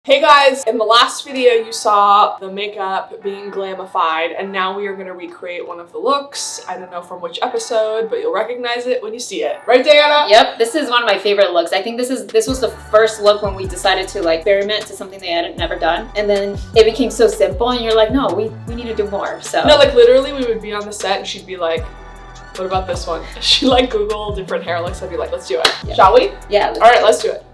Hey guys, in the last video you saw the makeup being glamified, and now we are going to recreate one of the looks. I don't know from which episode, but you'll recognize it when you see it. Right, Diana? Yep, this is one of my favorite looks. I think this was the first look when we decided to like experiment to something they had never done. And then it became so simple and you're like, no, we need to do more. So no, like literally we would be on the set and she'd be like, what about this one? She'd like Google different hair looks. I'd be like, let's do it. Yeah. Shall we? Yeah. All right, let's do it.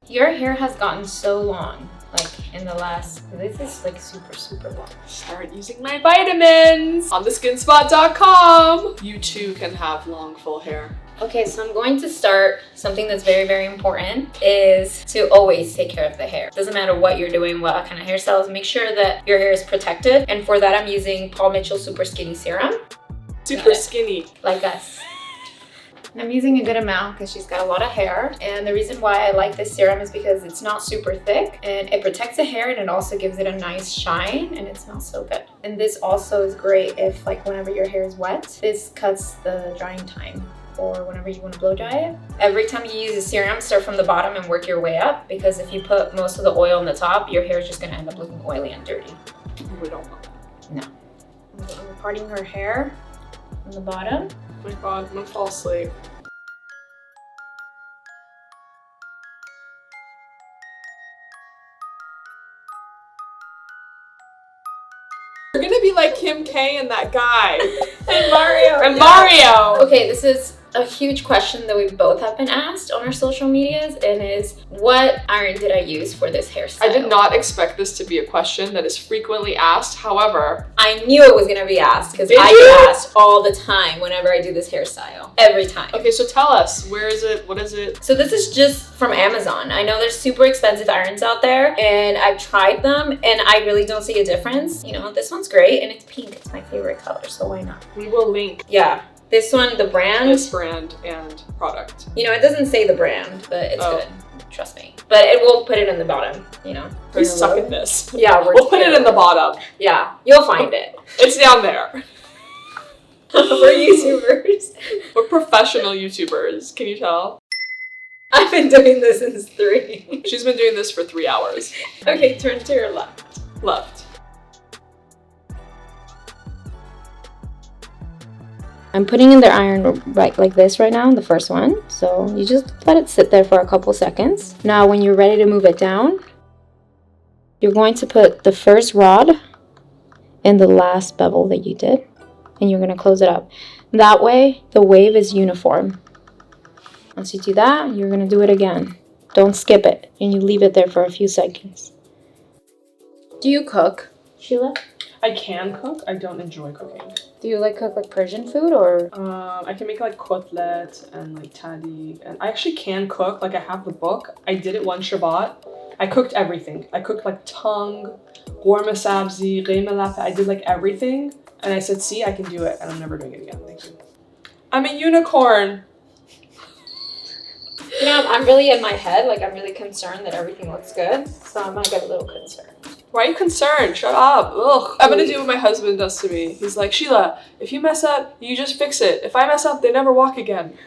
Your hair has gotten so long, like in the last, this is like super long. Start using my vitamins on the 𝐾𝐨𝐧'𝐭. You too can have long, full hair. Okay, so I'm going to start something that's very important is to always take care of the hair. Doesn't matter what you're doing, what kind of hairstyles, make sure that your hair is protected. And for that, I'm using Paul Mitchell Super Skinny Serum. Super skinny. Like us. I'm using a good amount because she's got a lot of hair, and the reason why I like this serum is because it's not super thick and it protects the hair, and it also gives it a nice shine, and it smells so good. And this also is great if like whenever your hair is wet. This cuts the drying time or whenever you want to blow dry it. Every time you use a serum, start from the bottom and work your way up, because if you put most of the oil on the top, your hair is just going to end up looking oily and dirty. We don't want that. No. I'm parting her hair on the bottom. Oh my god, I'm gonna fall asleep. You're gonna be like Kim K and that guy. And Mario. And Mario! Okay, this is a huge question that we both have been asked on our social medias, and is, what iron did I use for this hairstyle? I did not expect this to be a question that is frequently asked. However, I knew it was gonna be asked because I get asked all the time whenever I do this hairstyle. Every time. Okay, so tell us, where is it? What is it? So this is just from Amazon. I know there's super expensive irons out there, and I've tried them and I really don't see a difference. You know, this one's great and it's pink. It's my favorite color, so why not? We will link. Yeah. This one, the brand. This brand and product. You know, it doesn't say the brand, but it's good. Trust me. But it will put it in the bottom, you know. We suck at this. Yeah, we'll put it in the bottom. Yeah, you'll find it. It's down there. We're YouTubers. We're professional YouTubers. Can you tell? I've been doing this since 3. She's been doing this for 3 hours. Okay, turn to your left. Left. I'm putting in the iron right like this right now, the first one. So you just let it sit there for a couple seconds. Now when you're ready to move it down, you're going to put the first rod in the last bevel that you did, and you're going to close it up. That way the wave is uniform. Once you do that, you're going to do it again. Don't skip it, and you leave it there for a few seconds. Do you cook, Sheila? I can cook. I don't enjoy cooking. Do you like cook like Persian food, or? I can make like kotlet and like tadi, and I actually can cook. Like I have the book. I did it one Shabbat. I cooked everything. I cooked like tongue, ghormeh sabzi, 𝐬𝐮𝐬𝐫𝐷. I did like everything, and I said, see, I can do it, and I'm never doing it again. Thank you. I'm a unicorn. You know, I'm really in my head, like I'm really concerned that everything looks good, so I'm gonna get a little concerned. Why are you concerned? Shut up. Ugh. I'm gonna do what my husband does to me. He's like, Sheila, if you mess up, you just fix it. If I mess up, they never walk again.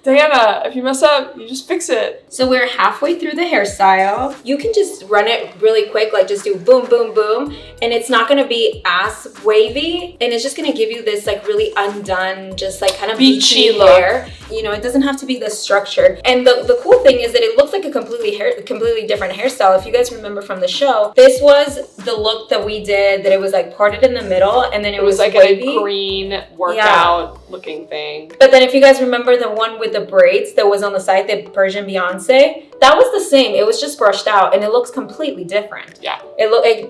Diana, if you mess up, you just fix it. So we're halfway through the hairstyle. You can just run it really quick, like just do boom, boom, boom, and it's not gonna be as wavy, and it's just gonna give you this like really undone, just like kind of beachy hair. You know, it doesn't have to be this structured. And the cool thing is that it looks like a completely different hairstyle. If you guys remember from the show, this was the look that we did, that it was like parted in the middle, and then it was like wavy. A green workout looking thing. But then if you guys remember the one with the braids that was on the side, the Persian Beyonce, that was the same. It was just brushed out, and it looks completely different. Yeah.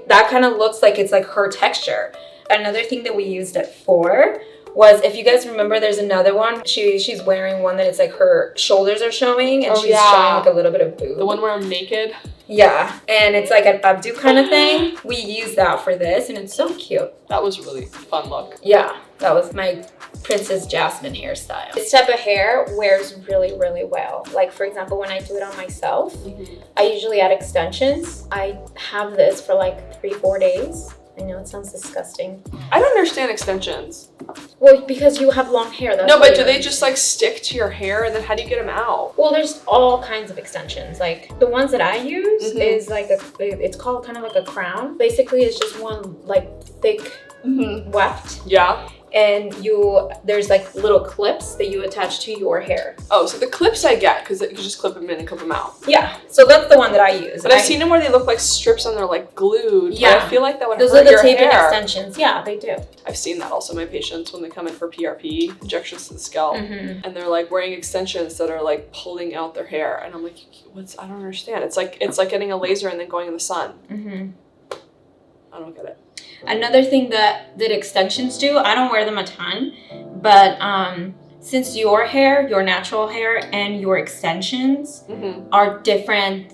That kind of looks like it's like her texture. Another thing that we used it for was, if you guys remember, there's another one. She's wearing one that it's like her shoulders are showing, and she's showing like a little bit of boob. The one where I'm naked? Yeah, and it's like an updo kind of thing. We use that for this, and it's so cute. That was really fun look. Yeah, that was my Princess Jasmine hairstyle. This type of hair wears really, really well. Like for example, when I do it on myself, I usually add extensions. I have this for like 3-4 days, I know it sounds disgusting. I don't understand extensions. Well, because you have long hair. That's no, but do they just like stick to your hair and then how do you get them out? Well, there's all kinds of extensions. Like the ones that I use is like it's called kind of like a crown. Basically, it's just one like thick weft. Yeah. And there's like little clips that you attach to your hair. Oh, so the clips I get because you just clip them in and clip them out. Yeah, so that's the one that I use. But I've seen them where they look like strips and they're like glued. Yeah, but I feel like that would those hurt are the your taping hair. extensions. Yeah, they do. I've seen that also in my patients when they come in for PRP, injections to the scalp, and they're like wearing extensions that are like pulling out their hair, and I'm like, I don't understand. It's like getting a laser and then going in the sun. I don't get it. Another thing that extensions do, I don't wear them a ton, but since your hair, your natural hair, and your extensions are different,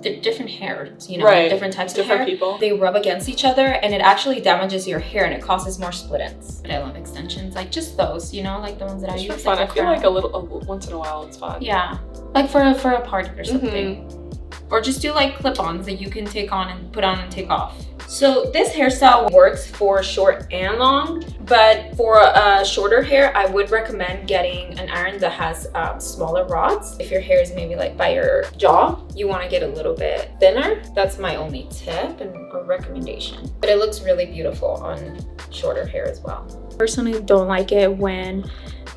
they're different hairs, you know, different types of hair. People. They rub against each other, and it actually damages your hair, and it causes more split ends. But I love extensions, like just those, you know, like the ones that I use. It's fun. I feel like once in a while it's fun. Yeah, like for a party or something, or just do like clip-ons that you can take on and put on and take off. So this hairstyle works for short and long, but for shorter hair, I would recommend getting an iron that has smaller rods. If your hair is maybe like by your jaw, you want to get a little bit thinner. That's my only tip and a recommendation. But it looks really beautiful on shorter hair as well. Personally, don't like it when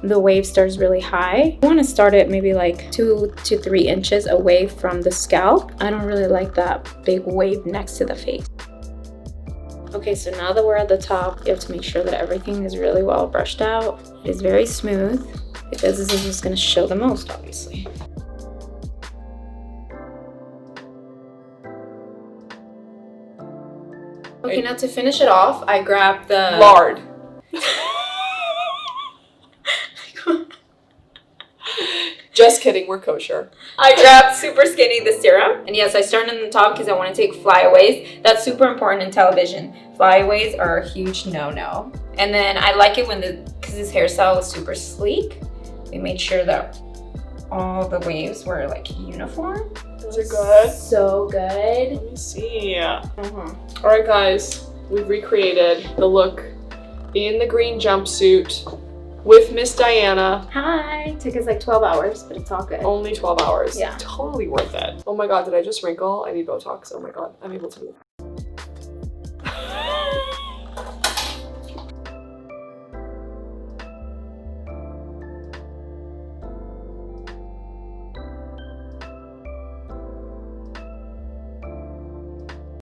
the wave starts really high. You want to start it maybe like 2 to 3 inches away from the scalp. I don't really like that big wave next to the face. Okay, so now that we're at the top, you have to make sure that everything is really well brushed out. It is very smooth because this is just going to show the most, obviously. Okay, now to finish it off, I grabbed the lard. Just kidding, we're kosher. I grabbed Super Skinny, the serum. And yes, I started in the top because I want to take flyaways. That's super important in television. Flyaways are a huge no-no. And then I like it because this hairstyle was super sleek. We made sure that all the waves were like uniform. Is it good? So good. Let me see. All right, guys, we've recreated the look in the green jumpsuit with Miss Diana. Hi. Took us like 12 hours, but it's all good. Only 12 hours. Yeah. Totally worth it. Oh my God, did I just wrinkle? I need Botox. Oh my God, I'm able to move.